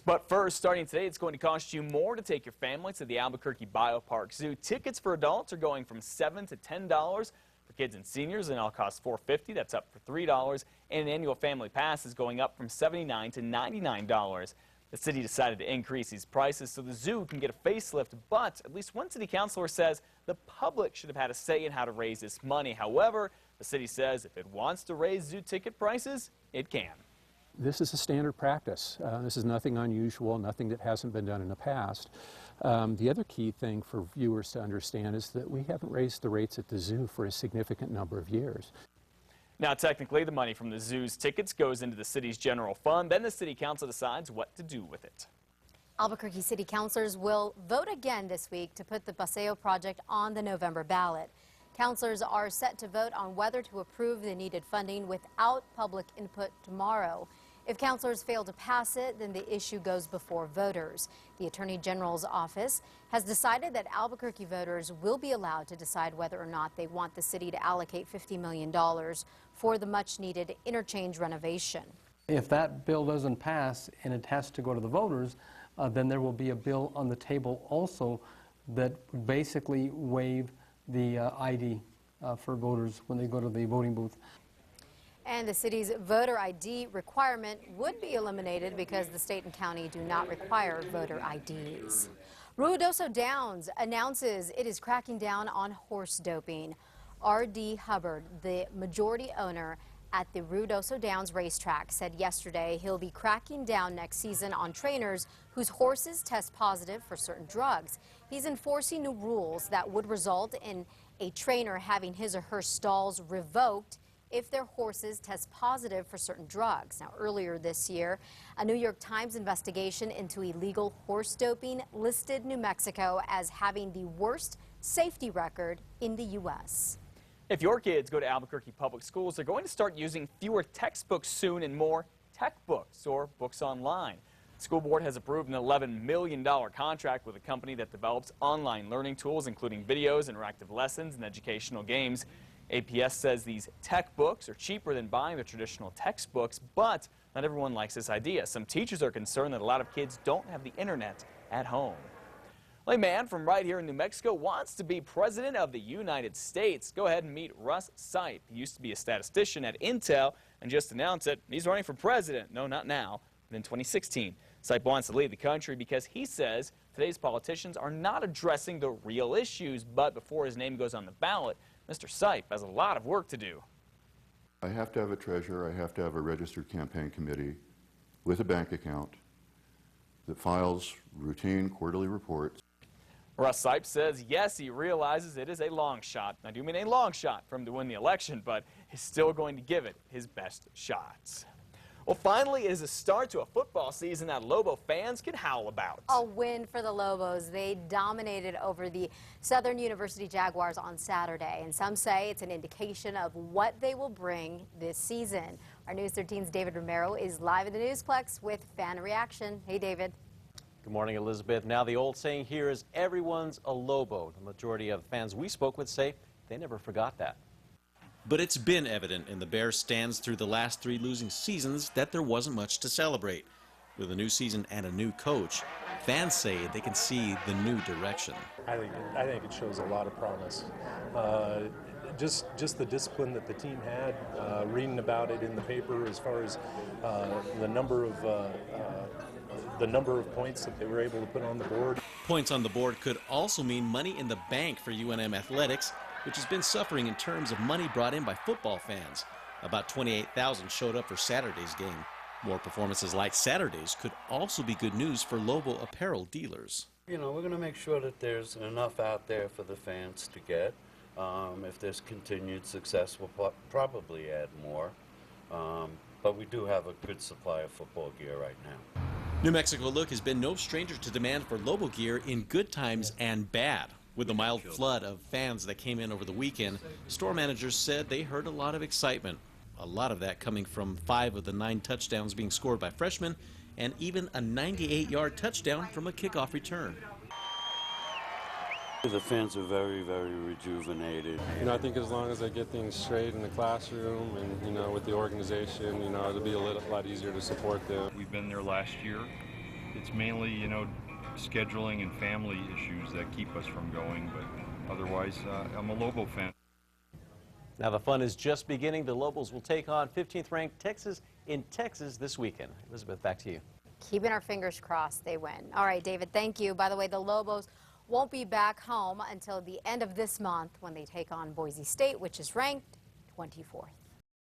But first, starting today, it's going to cost you more to take your family to the Albuquerque Biopark Zoo. Tickets for adults are going from $7 to $10. For kids and seniors, and all costs $4.50. That's up for $3. And an annual family pass is going up from $79 to $99. The city decided to increase these prices so the zoo can get a facelift, but at least one city councilor says the public should have had a say in how to raise this money. However, the city says if it wants to raise zoo ticket prices, it can. This is a standard practice. This is nothing unusual, nothing that hasn't been done in the past. The other key thing for viewers to understand is that we haven't raised the rates at the zoo for a significant number of years. Now, technically, the money from the zoo's tickets goes into the city's general fund. Then the city council decides what to do with it. Albuquerque City Councilors will vote again this week to put the Paseo project on the November ballot. Councilors are set to vote on whether to approve the needed funding without public input tomorrow. If councilors fail to pass it, then the issue goes before voters. The Attorney General's office has decided that Albuquerque voters will be allowed to decide whether or not they want the city to allocate $50 million for the much-needed interchange renovation. If that bill doesn't pass and it has to go to the voters, then there will be a bill on the table also that would basically waive the ID for voters when they go to the voting booth. And the city's voter ID requirement would be eliminated because the state and county do not require voter IDs. Ruidoso Downs announces it is cracking down on horse doping. R.D. Hubbard, the majority owner at the Ruidoso Downs racetrack, said yesterday he'll be cracking down next season on trainers whose horses test positive for certain drugs. He's enforcing new rules that would result in a trainer having his or her stalls revoked if their horses test positive for certain drugs. Now, earlier this year, a New York Times investigation into illegal horse doping listed New Mexico as having the worst safety record in the U.S. If your kids go to Albuquerque Public Schools, they're going to start using fewer textbooks soon and more tech books or books online. The school board has approved an $11 million contract with a company that develops online learning tools, including videos, interactive lessons, and educational games. APS says these tech books are cheaper than buying the traditional textbooks, but not everyone likes this idea. Some teachers are concerned that a lot of kids don't have the internet at home. Well, a man from right here in New Mexico wants to be president of the United States. Go ahead and meet Russ Sipe. He used to be a statistician at Intel and just announced it. He's running for president. No, not now, but in 2016. Sipe wants to lead the country because he says today's politicians are not addressing the real issues. But before his name goes on the ballot, Mr. Sipe has a lot of work to do. I have to have a treasurer. I have to have a registered campaign committee with a bank account that files routine quarterly reports. Russ Sipe says, yes, he realizes it is a long shot. I do mean a long shot for him to win the election, but he's still going to give it his best shots. Well, finally, it is a start to a football season that Lobo fans can howl about. A win for the Lobos. They dominated over the Southern University Jaguars on Saturday, and some say it's an indication of what they will bring this season. Our News 13's David Romero is live in the Newsplex with fan reaction. Hey, David. Good morning, Elizabeth. Now, the old saying here is everyone's a Lobo. The majority of fans we spoke with say they never forgot that. But it's been evident in the Bears' stands through the last 3 losing seasons that there wasn't much to celebrate. With a new season and a new coach, fans say they can see the new direction. I think it shows a lot of promise. Just the discipline that the team had, reading about it in the paper as far as the number of points that they were able to put on the board. Points on the board could also mean money in the bank for UNM athletics, which has been suffering in terms of money brought in by football fans. About 28,000 showed up for Saturday's game. More performances like Saturday's could also be good news for Lobo apparel dealers. You know, we're going to make sure that there's enough out there for the fans to get. If there's continued success, we'll probably add more. But we do have a good supply of football gear right now. New Mexico Look has been no stranger to demand for Lobo gear in good times and bad. With the mild flood of fans that came in over the weekend, store managers said they heard a lot of excitement. A lot of that coming from 5 of the 9 touchdowns being scored by freshmen, and even a 98-yard touchdown from a kickoff return. The fans are very, very rejuvenated. You know, I think as long as they get things straight in the classroom and, you know, with the organization, you know, it'll be a lot easier to support them. We've been there last year. it's mainly, you know, scheduling and family issues that keep us from going, but otherwise, I'm a Lobo fan. Now the fun is just beginning. The Lobos will take on 15th ranked Texas in Texas this weekend. Elizabeth, back to you. Keeping our fingers crossed they win. All right, David, thank you. By the way, the Lobos won't be back home until the end of this month when they take on Boise State, which is ranked 24th.